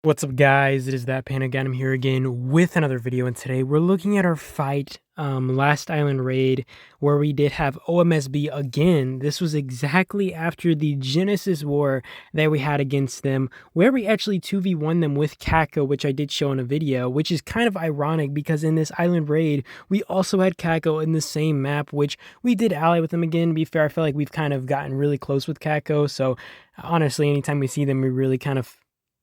What's up, guys? It is that Panda again. I'm here again with another video, and today we're looking at our fight last island raid where we did have OMSB again. This was exactly after the Genesis war that we had against them, where we actually 2v1 them with Kako, which I did show in a video, which is kind of ironic because in this island raid we also had Kako in the same map, which we did ally with them again. To be fair, I feel like we've kind of gotten really close with Kako, so honestly anytime we see them we really kind of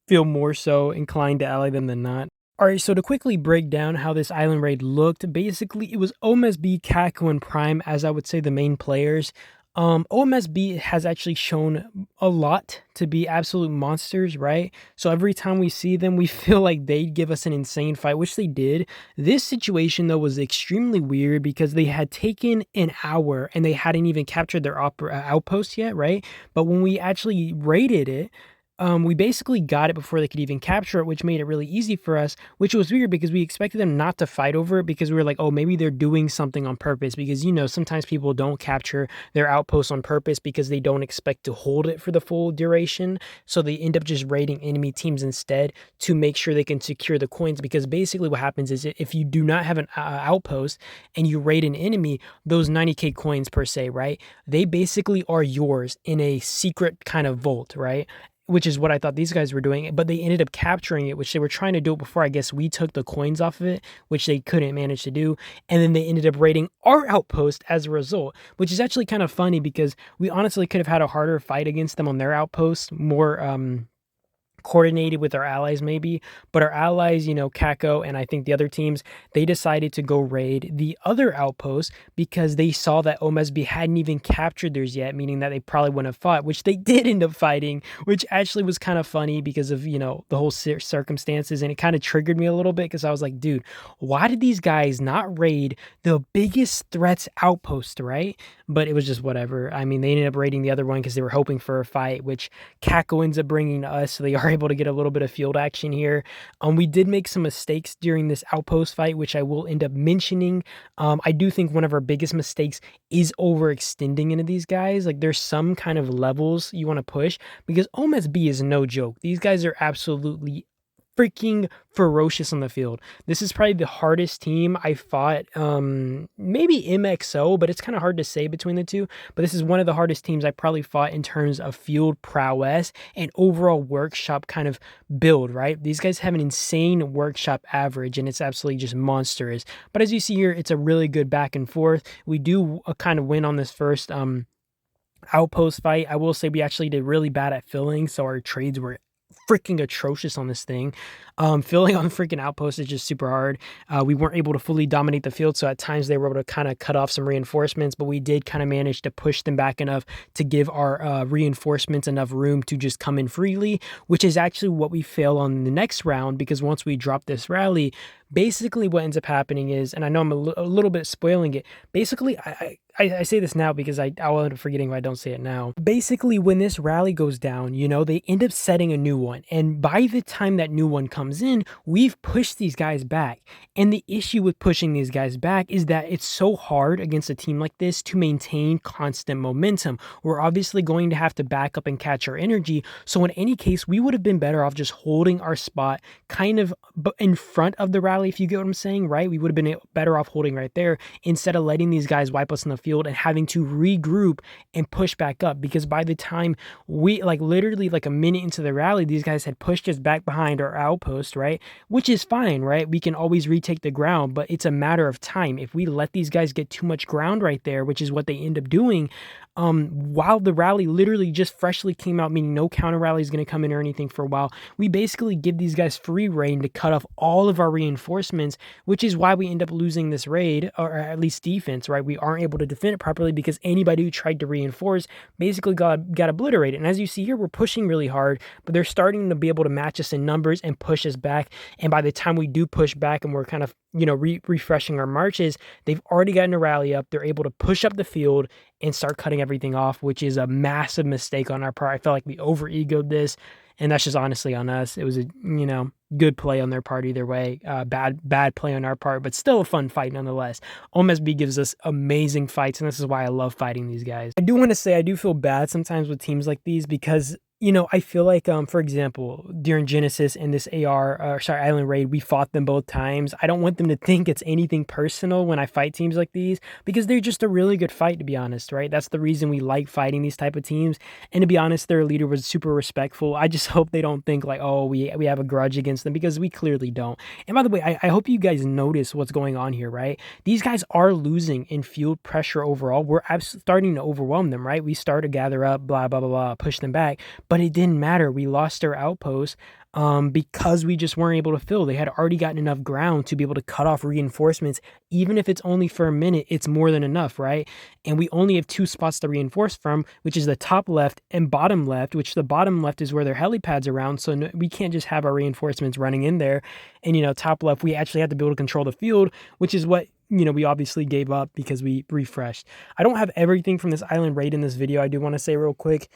feel more so inclined to ally them than not. Alright, so to quickly break down how this island raid looked, basically it was OMSB, Kako, and Prime as I would say the main players. OMSB has actually shown a lot to be absolute monsters, right? So every time we see them, we feel like they'd give us an insane fight, which they did. This situation, though, was extremely weird because they had taken an hour and they hadn't even captured their outpost yet, right? But when we actually raided it, we basically got it before they could even capture it, which made it really easy for us, which was weird because we expected them not to fight over it because we were like, oh, maybe they're doing something on purpose because, you know, sometimes people don't capture their outposts on purpose because they don't expect to hold it for the full duration. So they end up just raiding enemy teams instead to make sure they can secure the coins, because basically what happens is if you do not have an outpost and you raid an enemy, those 90k coins per se, right? They basically are yours in a secret kind of vault, right? Which is what I thought these guys were doing, but they ended up capturing it, which they were trying to do it before I guess we took the coins off of it, which they couldn't manage to do, and then they ended up raiding our outpost as a result, which is actually kind of funny because we honestly could have had a harder fight against them on their outpost, more coordinated with our allies maybe, but our allies, you know, Kako and I think the other teams, they decided to go raid the other outpost because they saw that OMSB hadn't even captured theirs yet, meaning that they probably wouldn't have fought, which they did end up fighting, which actually was kind of funny because of, you know, the whole circumstances, and it kind of triggered me a little bit because I was like, dude, why did these guys not raid the biggest threat's outpost, right? But it was just whatever. I mean, they ended up raiding the other one because they were hoping for a fight, which Kako ends up bringing to us, so they are able to get a little bit of field action here. We did make some mistakes during this outpost fight, which I will end up mentioning. I do think one of our biggest mistakes is overextending into these guys. Like, there's some kind of levels you want to push because OMSB is no joke. These guys are absolutely freaking ferocious on the field. This is probably the hardest team I fought, maybe MXO, but it's kind of hard to say between the two. But this is one of the hardest teams I probably fought in terms of field prowess and overall workshop kind of build, right? These guys have an insane workshop average, and it's absolutely just monstrous. But as you see here, it's a really good back and forth. We do kind of win on this first outpost fight. I will say we actually did really bad at filling, so our trades were freaking atrocious on this thing. Filling on the freaking outpost is just super hard. We weren't able to fully dominate the field, so at times they were able to kind of cut off some reinforcements, but we did kind of manage to push them back enough to give our reinforcements enough room to just come in freely, which is actually what we fail on the next round, because once we drop this rally, basically what ends up happening is, and I know I'm a little bit spoiling it, basically I say this now because I'll end up forgetting if I don't say it now. Basically, when this rally goes down, you know, they end up setting a new one. And by the time that new one comes in, we've pushed these guys back. And the issue with pushing these guys back is that it's so hard against a team like this to maintain constant momentum. We're obviously going to have to back up and catch our energy. So in any case, we would have been better off just holding our spot kind of in front of the rally, if you get what I'm saying, right? We would have been better off holding right there instead of letting these guys wipe us in the field and having to regroup and push back up, because by the time we, like, literally like a minute into the rally, these guys had pushed us back behind our outpost, right? Which is fine, right? We can always retake the ground, but it's a matter of time. If we let these guys get too much ground right there, which is what they end up doing, while the rally literally just freshly came out, meaning no counter rally is going to come in or anything for a while, we basically give these guys free reign to cut off all of our reinforcements, which is why we end up losing this raid, or at least defense, right? We aren't able to defend it properly because anybody who tried to reinforce basically got obliterated. And as you see here, we're pushing really hard, but they're starting to be able to match us in numbers and push us back. And by the time we do push back and we're kind of, you know, refreshing our marches, they've already gotten a rally up. They're able to push up the field and start cutting everything off, which is a massive mistake on our part. I felt like we over-egoed this, and that's just honestly on us. It was a, you know, good play on their part either way. Bad play on our part, but still a fun fight nonetheless. OMSB gives us amazing fights, and this is why I love fighting these guys. I do want to say I do feel bad sometimes with teams like these because You know, I feel like, for example, during Genesis and this Island Raid, we fought them both times. I don't want them to think it's anything personal when I fight teams like these, because they're just a really good fight, to be honest, right? That's the reason we like fighting these type of teams. And to be honest, their leader was super respectful. I just hope they don't think like, oh, we have a grudge against them, because we clearly don't. And by the way, I hope you guys notice what's going on here, right? These guys are losing in field pressure overall. We're starting to overwhelm them, right? We start to gather up, blah, blah, blah, blah, push them back. But it didn't matter. We lost our outpost because we just weren't able to fill. They had already gotten enough ground to be able to cut off reinforcements. Even if it's only for a minute, it's more than enough, right? And we only have 2 spots to reinforce from, which is the top left and bottom left, which the bottom left is where their helipads around. So no, we can't just have our reinforcements running in there. And, top left, we actually have to be able to control the field, which is what we obviously gave up because we refreshed. I don't have everything from this island raid in this video. I do want to say real quick.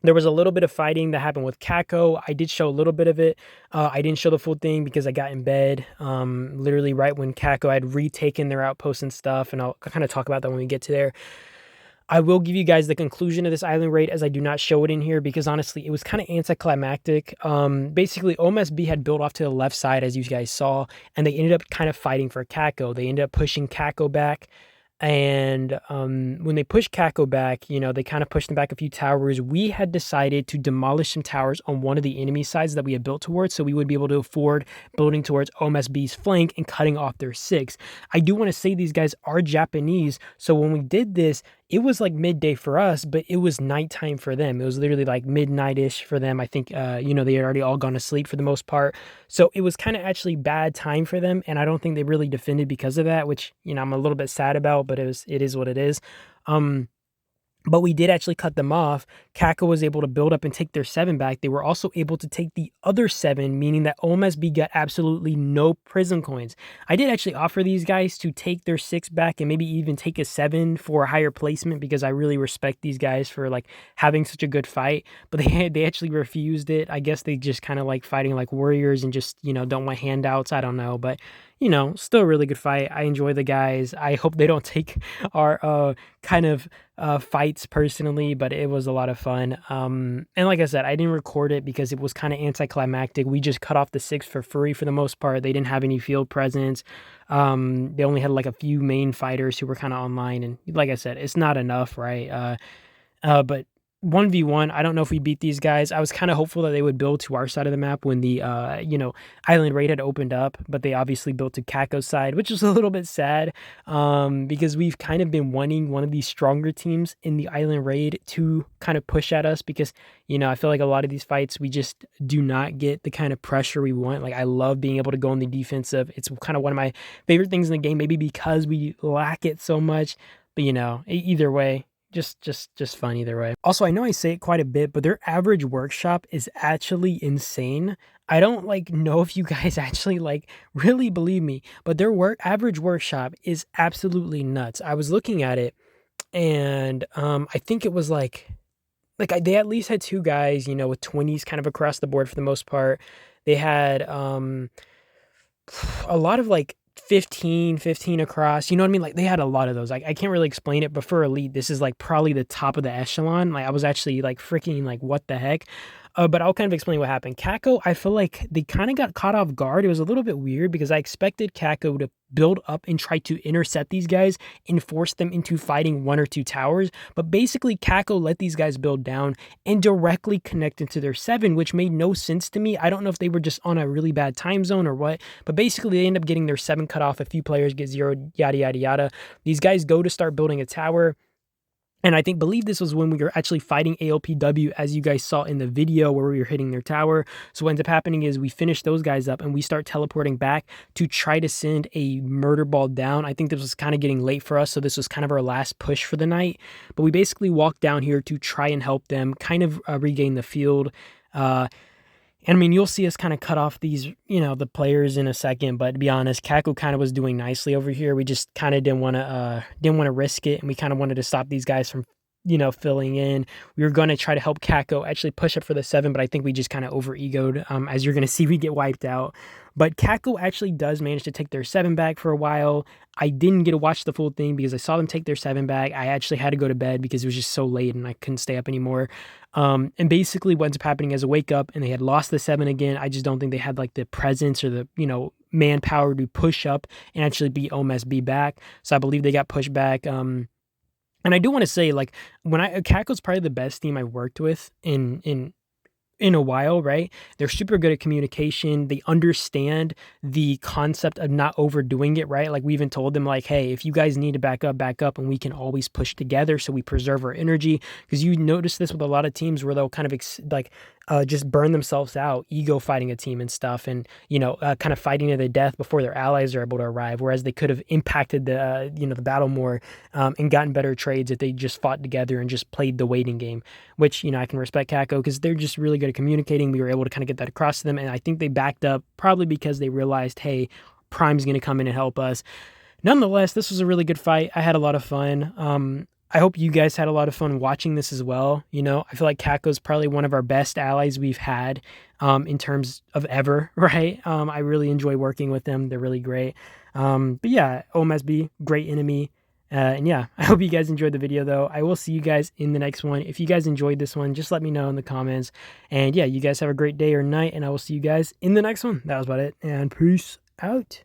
There was a little bit of fighting that happened with Kako. I did show a little bit of it. I didn't show the full thing because I got in bed, literally right when Kako had retaken their outposts and stuff, and I'll kind of talk about that when we get to there. I will give you guys the conclusion of this island raid, as I do not show it in here because honestly, it was kind of anticlimactic. Basically, OMSB had built off to the left side, as you guys saw, and they ended up kind of fighting for Kako. They ended up pushing Kako back. And when they pushed Kako back, they kind of pushed them back a few towers. We had decided to demolish some towers on one of the enemy sides that we had built towards, so we would be able to afford building towards OMSB's flank and cutting off their 6. I do want to say these guys are Japanese, so when we did this, it was like midday for us, but it was nighttime for them. It was literally like midnight-ish for them. I think, they had already all gone to sleep for the most part. So it was kind of actually bad time for them, and I don't think they really defended because of that, which, I'm a little bit sad about, but it is what it is. But we did actually cut them off. Kako was able to build up and take their 7 back. They were also able to take the other 7, meaning that OMSB got absolutely no prison coins. I did actually offer these guys to take their 6 back and maybe even take a 7 for a higher placement, because I really respect these guys for like having such a good fight. But they actually refused it. I guess they just kind of like fighting like warriors and just, don't want handouts. I don't know. But still a really good fight. I enjoy the guys. I hope they don't take our kind of fights personally, but it was a lot of fun. And like I said, I didn't record it because it was kind of anticlimactic. We just cut off the 6 for free for the most part. They didn't have any field presence. They only had like a few main fighters who were kind of online, and like I said, it's not enough, right? But 1v1, I don't know if we beat these guys. I was kind of hopeful that they would build to our side of the map when the island raid had opened up, but they obviously built to Kako's side, which was a little bit sad, because we've kind of been wanting one of these stronger teams in the island raid to kind of push at us, because I feel like a lot of these fights we just do not get the kind of pressure we want. Like, I love being able to go on the defensive. It's kind of one of my favorite things in the game, maybe because we lack it so much, but either way, just fun either way. Also, I know I say it quite a bit, but their average workshop is actually insane. I don't know if you guys actually really believe me, but their average workshop is absolutely nuts. I was looking at it, and I think it was they at least had 2 guys, with 20s kind of across the board for the most part. They had a lot of 15 across, you know what I mean? They had a lot of those. I can't really explain it, but for elite, this is probably the top of the echelon. I was actually freaking what the heck? But I'll kind of explain what happened. Kako, I feel like they kind of got caught off guard. It was a little bit weird because I expected Kako to build up and try to intercept these guys and force them into fighting 1 or 2 towers. But basically, Kako let these guys build down and directly connect into their 7, which made no sense to me. I don't know if they were just on a really bad time zone or what, but basically they end up getting their 7 cut off. A few players get 0, yada, yada, yada. These guys go to start building a tower. And I believe this was when we were actually fighting ALPW, as you guys saw in the video where we were hitting their tower. So what ends up happening is we finish those guys up and we start teleporting back to try to send a murder ball down. I think this was kind of getting late for us, so this was kind of our last push for the night. But we basically walked down here to try and help them kind of regain the field. And I mean, you'll see us kind of cut off these, the players in a second. But to be honest, Kako kind of was doing nicely over here. We just kind of didn't want to risk it, and we kind of wanted to stop these guys from filling in. We were going to try to help Kako actually push up for the 7, but I think we just kind of over-egoed. As you're going to see, we get wiped out. But Kako actually does manage to take their 7 back for a while. I didn't get to watch the full thing because I saw them take their 7 back. I actually had to go to bed because it was just so late and I couldn't stay up anymore. And basically what ends up happening is a wake up and they had lost the 7 again. I just don't think they had like the presence or the, manpower to push up and actually beat OMSB back. So I believe they got pushed back. And I do want to say, like, Kako's probably the best team I worked with in a while, right? They're super good at communication. They understand the concept of not overdoing it, right? Like we even told them like, hey, if you guys need to back up, and we can always push together so we preserve our energy. Because you notice this with a lot of teams where they'll kind of just burn themselves out, ego fighting a team and stuff, and kind of fighting to the death before their allies are able to arrive. Whereas they could have impacted the battle more and gotten better trades if they just fought together and just played the waiting game. Which I can respect Kako because they're just really good at communicating. We were able to kind of get that across to them, and I think they backed up probably because they realized, hey, Prime's going to come in and help us. Nonetheless, this was a really good fight. I had a lot of fun. I hope you guys had a lot of fun watching this as well. I feel like Kako's probably one of our best allies we've had in terms of ever, right? I really enjoy working with them. They're really great. But yeah, OMSB, great enemy. And yeah, I hope you guys enjoyed the video though. I will see you guys in the next one. If you guys enjoyed this one, just let me know in the comments. And yeah, you guys have a great day or night, and I will see you guys in the next one. That was about it, and peace out.